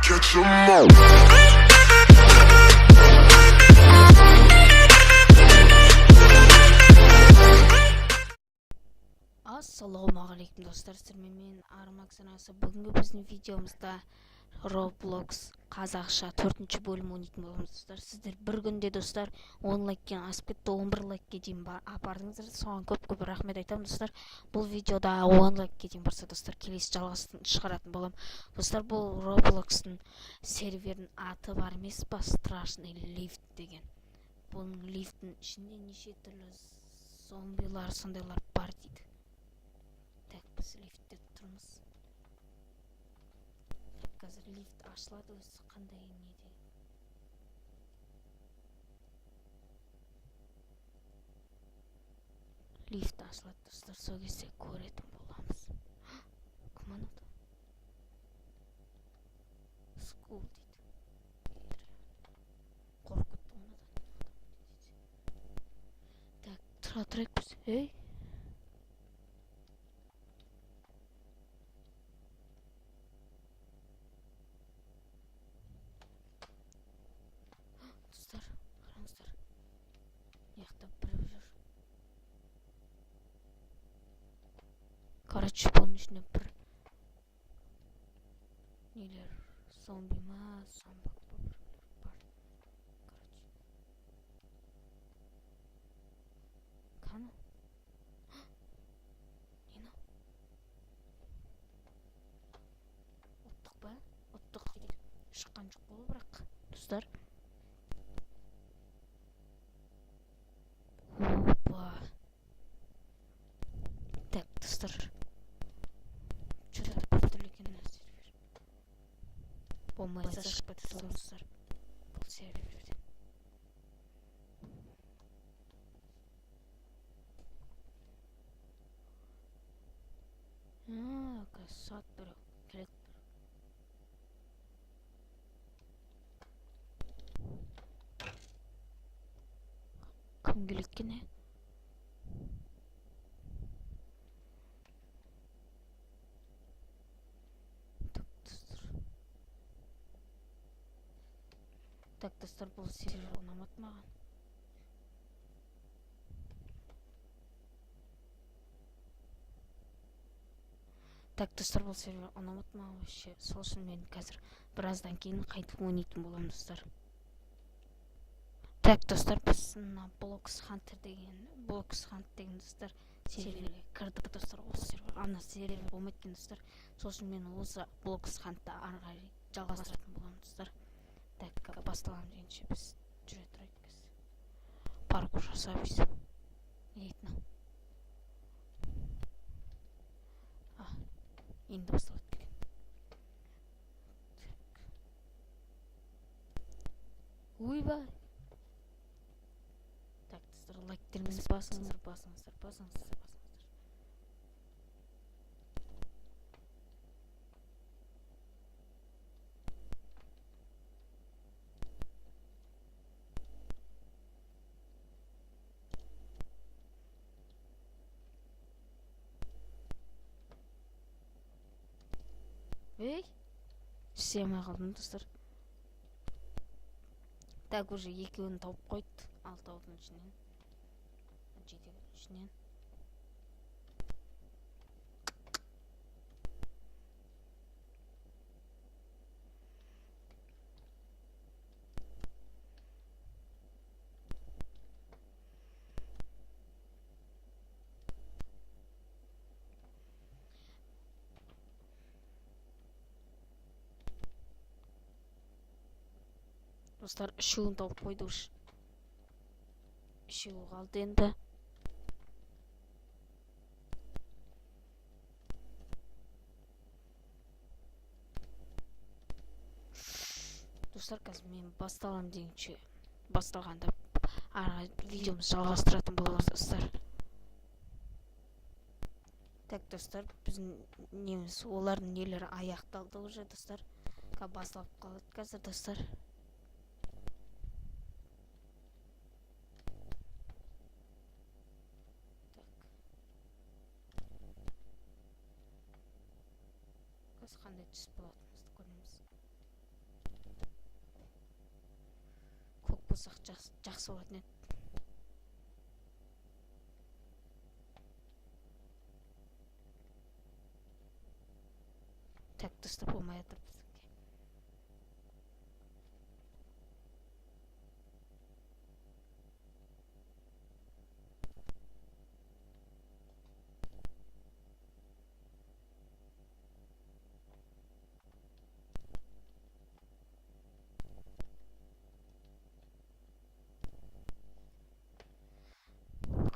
Catch 'em all. Ассалаумағалейкум достар, сіздермен мен Армак санасы. Бүгінгі біздің видеомызда Roblox қазақша 4-ші бөлім ойнайтын боламыз достар. Сіздер бір күнде достар 10 лайктен асып кетті, 11 лайкке дейін апардыңыздар. Соған көп рахмет айтамын достар. Бұл видеода 10 лайкке дейін барса достар, келесі жалғасын шығаратын болам. Достар, бұл Roblox'тың серверінің аты бар емес па? Страшный лифт деген. Бұның лифттің ішінде неше түрлі зомбилар сондайлар бар дейді. Так, біз лифтте тұрмыз. Қазір лифт ашылады, өзі қандай неде. Лифт ашылады достар, сол кезде көретін боламыз. Кім анады? Скул дейді. Қорқытты онадан. Так, тұра тұрайық біз. Ей! Қараңыздар, яқта біреу жүр. Короче, бұның ішінде бір нелер, зомби ма, зомбак па біреулер бар. Қаны? Нені? Оттық ба? Оттық дейді. Шыққан жоқ болу бірақ, достар. Опа. Так, достар. Что-то біртүрлеген сервер. Болмайса шығып кетті достар. Бұл серверден. Сат біреу. Келеді біреу. Кім келеткен, е? Так, достар, бұл сервер ұнамады маған. Так, достар, бұл сервер ұнамады маған вообще. Сол үшін мен қазір біраздан кейін қайтып ойнайтын болам достар. Так, достар, біз Blox Hunter деген достар серверге кірдік достар. Осы сервер, ана сервер болмайтын достар. Сол үшін мен осы Blox Hunter ары қарай жалғастыратын болам достар. Так, басталам дегенше біз жүре тұрайық біз. Паркур жасаймыз. Не дейді мынау? Енді басталады екен. Ойбай! Так, достар, лайктеріңізді басыңыздар. Ей! Істемей қалдым достар. Так, уже екеуін тауып қойды. 6-ның ішінен. 7-ның ішінен. Достар, үшеуін тауып қойды үш. Үшеуі қалды енді. Достар, қазір мен басталам дегенше басталғанда ары видеомыз жалғастыратын боламыз достар. Так, достар, біздің неміз олардың нелері аяқталды уже достар. Басталып қалады қазір достар. Қандай түс болатынымызды көреміз. болсақ жақсы болатын еді. Так, достар болмай жатыр біздіңке.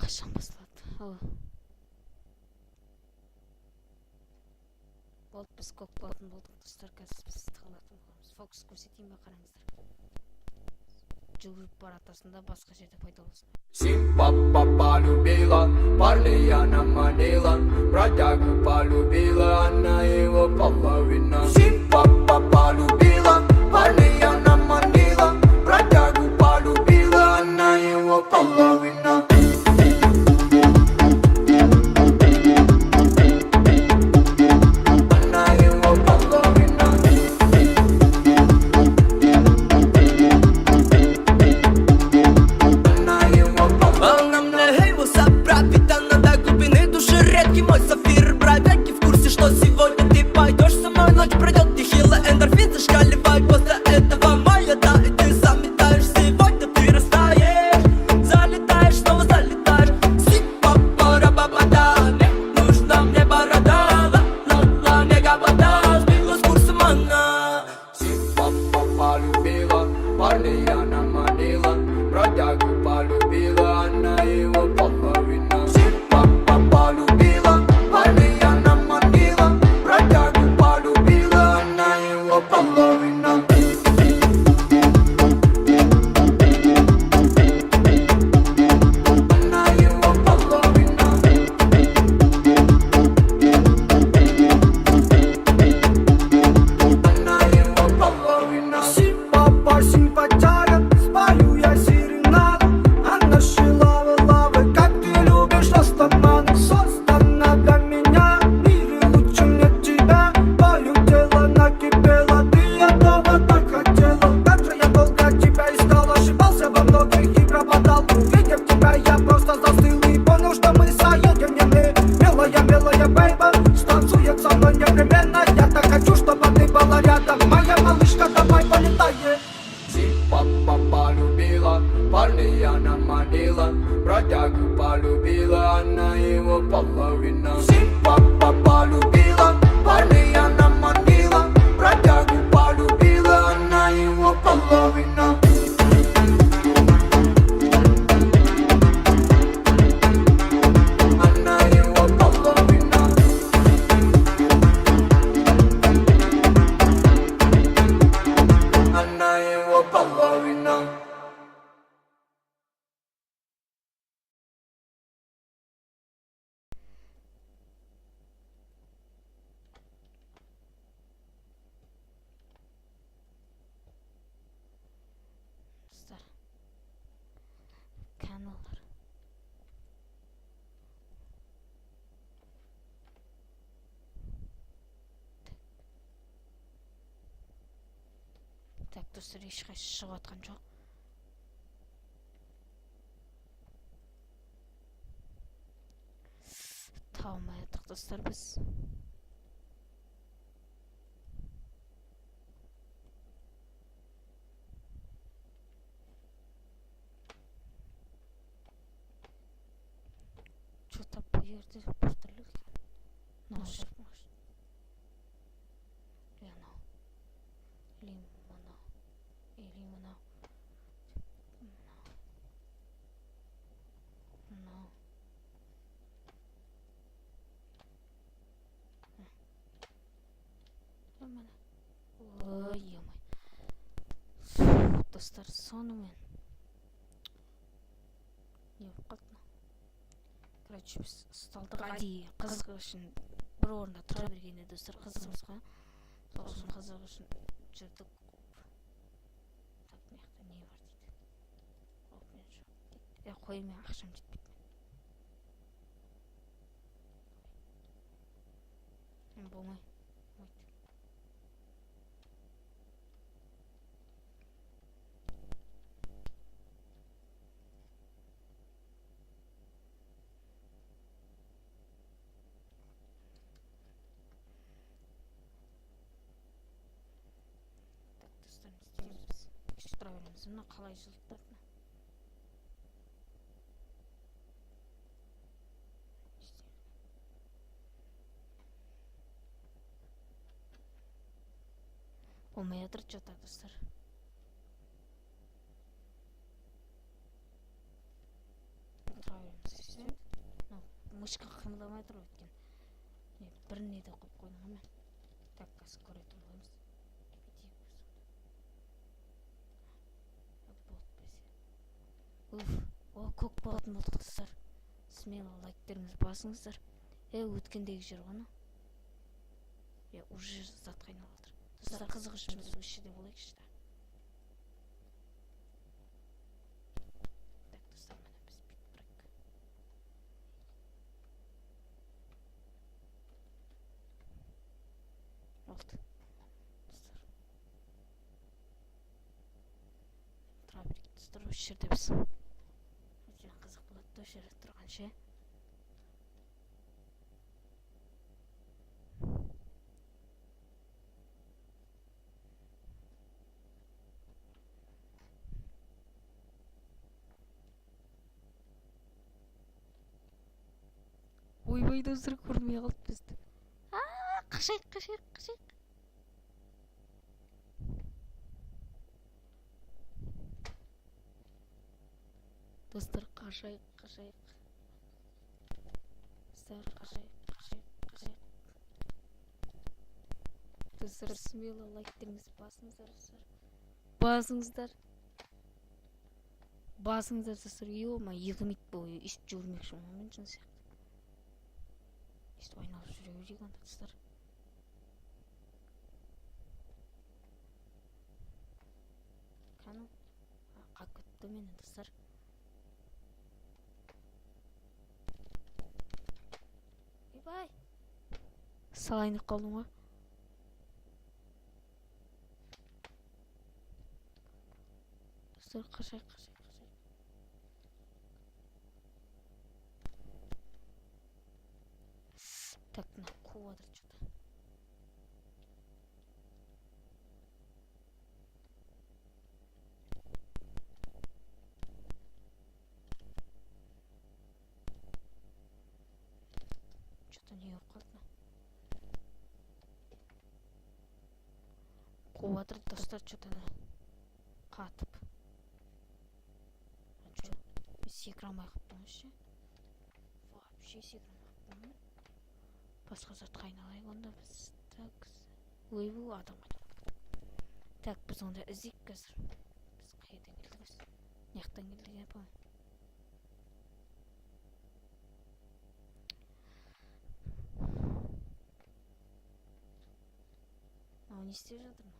Қашан басталады? Болды, біз көк болатын болдық достар, қазір біз тығылатын боламыз. Фокус көрсетейін бе, қараңыздар. Жүгіріп баратасында басқа жерде пайда болсын. Симпа полюбила, парня она манила, бродягу полюбила, она его половина. Симпа полюбила, парня она манила, бродягу полюбила, она его половина. Парня она манила, бродягу полюбила, она его половина. Симпа полюбила, парня она манила, бродягу полюбила, она его половина. Каналдар. Так, достар, ешқайсы шығып атқан жоқ. Табылмай жатырық достар біз. Что-то по жерде біртүрлі екен. Ножик. Ой, емай. Достар, сонымен не болып қалды? Короче, біз сталдық әдейі қызық үшін бір орында тұра бергенде достар, қызығымызға. Сосын қызық үшін жүрдік. Так, мияқта не бар дейді. Қой, мен ақшам жетпейді. Болмай. отыра береміз. Мына қалай жылытатыны. Болмай жатыр что-то, достар. Отыра береміз. Мышка қимылдамай тұр өткен. Бір неде қойып қойдың ама. Так, қазір көретін боламыз. О, көк болатын болдық, достар. Смело лайктеріңізді басыңыздар. Өткендегі жер ғана. Уже затқа айналып жатыр. Достар, қызығышымыз осы жерде болайықшы да. Так, достар, міне біз бүйтіп тұрайық. Болды. Достар. Тұра берейік, достар, осы жерде біз. Қызық болады, осы жерде тұрғанша. Ойбай, достар, көрмей қалды бізді. Қашайық. Достар, қашайық. Достар, қашайық. Достар, смело лайктеріңізді басыңыздар. Басыңыздар, достар. Ема, 2 минут бойы ешіп жүрмекші момент жын сияқты. Ешіп айналып жүре берейік анда, достар. Қану? Қап кетті мені, достар. Бай. Салайынып қалдым ғой. Достар, қашайық. Так, мына қуып жатыр что-то. Что-то не болып қалды. Қуып жатыр, достар, что-то қатып. Мен секірамай қалыптым ше. Вообще секірамай қалыптым. Басқа затқа айналайық онда біз. Так, бұл адам қайда. Так, біз онда іздейік қазір. Біз қайдан келдік? Неқтан келдік апа? Не істеп жатыр ма?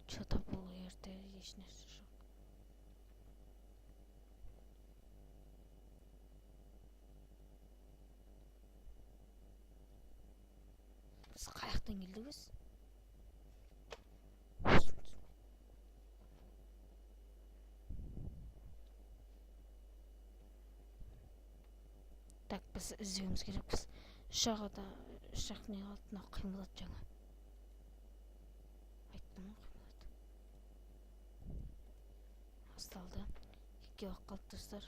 Что-то бұл ерте ешнәрсе жоқ. Біз қаяқтан келдік біз? Так, біз іздеуіміз керекпіз. Шағада шақ не қалды, қимылдады жаңа. Айттым ғой, қимылдады. Асталды. 2 уақыт қалды, достар.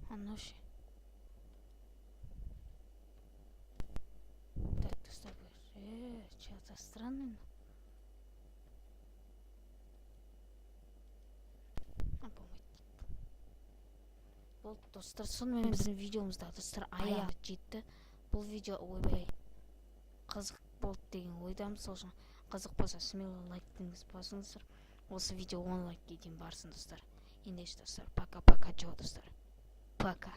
Анау ше. Так, достар, что-то странное. Болды, достар, сонымен біздің видеомызда, достар, аяғы жетті. Бұл видео ойбай қызық болды деген ойдамыз. Сол үшін қызық болса смело лайктеріңізді басыңыздар. Осы видео 10 лайкке дейін барсын, достар. Ендеше, достар, пока-пока, достар. Пока.